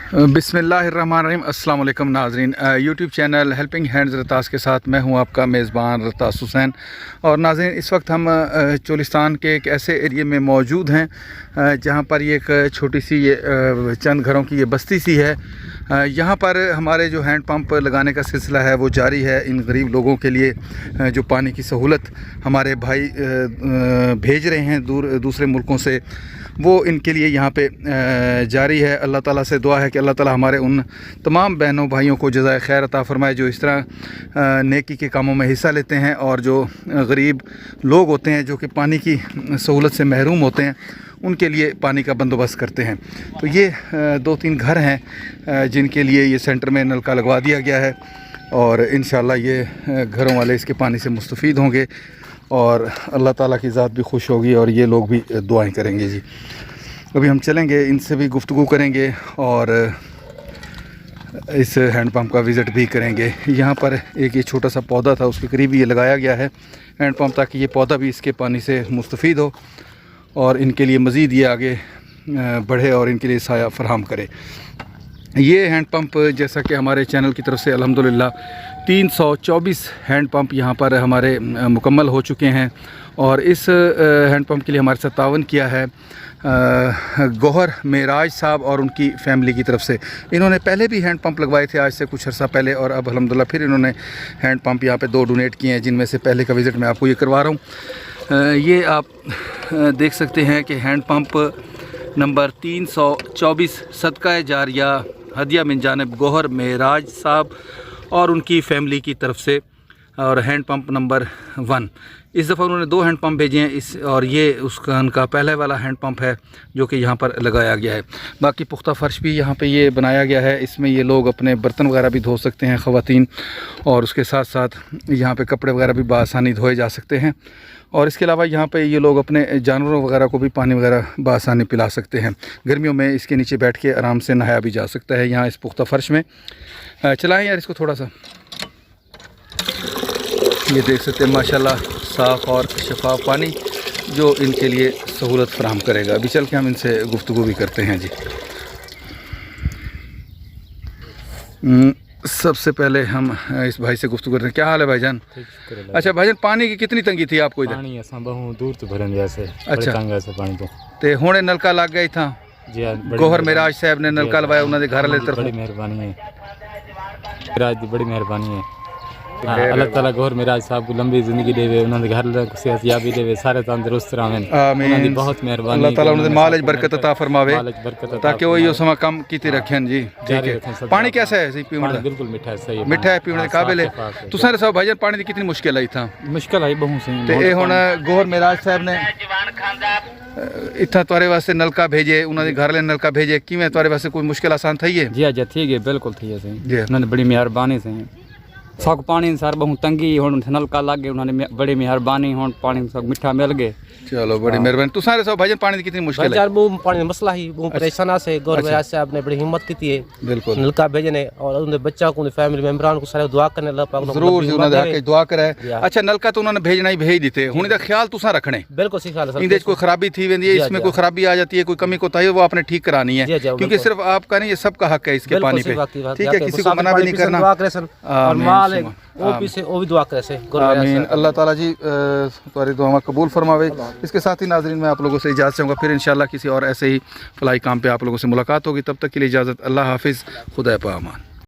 बिस्मिल्लाहिर्रहमानिर्रहीम। अस्सलाम वालेकुम नाज़रीन, यूट्यूब चैनल हेल्पिंग हैंड्स रतास के साथ मैं हूं आपका मेज़बान रतास हुसैन। और नाज़रीन, इस वक्त हम चोलिस्तान के एक ऐसे एरिए में मौजूद हैं जहां पर ये एक छोटी सी चंद घरों की ये बस्ती सी है। यहाँ पर हमारे जो हैंड पंप लगाने का सिलसिला है वो जारी है। इन गरीब लोगों के लिए जो पानी की सहूलत हमारे भाई भेज रहे हैं दूसरे मुल्कों से, वो इनके लिए यहाँ पे जारी है। अल्लाह ताला से दुआ है कि अल्लाह ताला हमारे उन तमाम बहनों भाइयों को जज़ाए खैर अता फ़रमाए जो इस तरह नेकी के कामों में हिस्सा लेते हैं, और जो गरीब लोग होते हैं जो कि पानी की सहूलत से महरूम होते हैं उनके लिए पानी का बंदोबस्त करते हैं। तो ये 2-3 घर हैं जिनके लिए ये सेंटर में नलका लगवा दिया गया है, और इंशाअल्लाह ये घरों वाले इसके पानी से मुस्तफ़ीद होंगे और अल्लाह ताला की ज़ात भी खुश होगी और ये लोग भी दुआएं करेंगे जी। अभी हम चलेंगे, इनसे भी गुफ्तगू करेंगे और इस हैंड पंप का विज़िट भी करेंगे। यहाँ पर एक ये छोटा सा पौधा था, उसके करीब ये लगाया गया है हैंड पंप, ताकि ये पौधा भी इसके पानी से मुस्तफ़ीद हो और इनके लिए मज़ीद ये आगे बढ़े और इनके लिए साया फराहम करे। ये हैंड पंप जैसा कि हमारे चैनल की तरफ से अल्हम्दुलिल्लाह 324 हैंड पंप यहाँ पर हमारे मुकम्मल हो चुके हैं, और इस हैंड पंप के लिए हमारे साथ तावन किया है गौहर मेराज साहब और उनकी फ़ैमिली की तरफ से। इन्होंने पहले भी हैंड पंप लगवाए थे आज से कुछ अर्सा पहले, और अब अल्हम्दुलिल्लाह फिर इन्होंने हैंड पंप यहाँ पे 2 डोनेट किए हैं, जिनमें से पहले का विज़िट मैं आपको ये करवा रहा हूँ। ये आप देख सकते हैं कि हैंड पंप नंबर 324 सदका जारिया हदिया मिन जानिब गौहर मेराज साहब और उनकी फ़ैमिली की तरफ से, और हैंड पंप नंबर 1। इस दफ़ा उन्होंने 2 हैंड पंप भेजे हैं और ये उसका उनका पहले वाला हैंड पंप है जो कि यहाँ पर लगाया गया है। बाकी पुख्ता फ़र्श भी यहाँ पे ये बनाया गया है, इसमें ये लोग अपने बर्तन वगैरह भी धो सकते हैं ख़वातीन, और उसके साथ साथ यहाँ पे कपड़े वगैरह भी बआसानी धोए जा सकते हैं। और इसके अलावा यहाँ पे ये लोग अपने जानवरों वगैरह को भी पानी वगैरह बआसानी पिला सकते हैं। गर्मियों में इसके नीचे बैठ के आराम से नहाया भी जा सकता है यहाँ इस पुख्ता फ़र्श में। चलाएँ यार इसको थोड़ा सा। ये देख सकते हैं माशाल्लाह साफ़ और शफाफ पानी जो इनके लिए सहूलत फराहम करेगा। अभी चल के हम इनसे गुफ्तगू भी करते हैं जी। सबसे पहले हम इस भाई से गुफ्तगू करते हैं। क्या हाल है भाईजान? अच्छा भाईजान, पानी की कितनी तंगी थी आपको इधर? पानी असां बहुत दूर तो भरन जैसे। अच्छा, तंग है पानी तो हुणे नलका लग गई था जी। गौहर मेराज साहब ने नलका लवाया, उन्होंने घर वाले तरफ बड़ी मेहरबानी है, मेराज दी बड़ी मेहरबानी है। अल्लाह ताला गौहर मेराज साहब को लंबी ज़िंदगी देवे, उन्होंने घर सेहतयाबी देवे, सारे तंदुरुस्त रहें। आमीन। बहुत मेहरबानी, अल्लाह ताला उन्हें माल बरकत अता फरमावे ताकि वो यो समा कम कीते रखें जी। ठीक है। पानी कैसा है? सही पीने दा? बिल्कुल मीठा है, सही है, मीठा है, पीने दे काबिल है। तुसां दसो भाईजान, पानी दी कितनी मुश्किल आई था? मुश्किल आई बहुत सही। ते ए हुण गौहर मेराज साहब ने इतना तुहारे वास्ते नलका भेजे, उन्होंने घर ले नलका भेजे, किवें तुहारे वास्ते कोई मुश्किल आसान थई है? जी जी ठीक है, बिल्कुल थी है सही। उन्होंने बड़ी मेहरबानी से सब पानी सर बहुत तंगी हुण नलका लग गए, उन्होंने बड़ी मेहरबानी हुण पानी सब मीठा मिल गए। चलो बड़ी मेहरबानी। तुसां दसो भाईजान, पानी की कितनी मुश्किल है? यार वो पानी मसला ही वो परेशान से गौर मेराज साहब ने बड़ी हिम्मत की है, बिल्कुल नलका भेजने और उनके बच्चा को फैमिली मेंबरान को सारे दुआ करने अल्लाह पाक जरूर जी उन्होंने आके दुआ करे। अच्छा, नलका तो उन्होंने भेजना ही भेज दिते, हुण दा ख्याल तुसां रखने। बिल्कुल सही ख्याल है। इंदे कोई खराबी थी वेंदी है, इसमें कोई खराबी आ जाती है, कोई कमी कोताही है, वो आपने ठीक करानी है, क्योंकि सिर्फ आपका नहीं, ये सबका हक है इसके पानी पे। ठीक है, किसी को मना भी नहीं करना। और माल वो भी से वो भी दुआ करे से। आमीन। अल्लाह ताला जी तुम्हारी दुआ कबूल फरमावे। इसके साथ ही नाज़रीन मैं आप लोगों से इजाज़त चाहूँगा, फिर इंशाल्लाह किसी और ऐसे ही फलाही काम पे आप लोगों से मुलाकात होगी। तब तक के लिए इजाज़त। अल्लाह हाफिज़, खुदा पामान।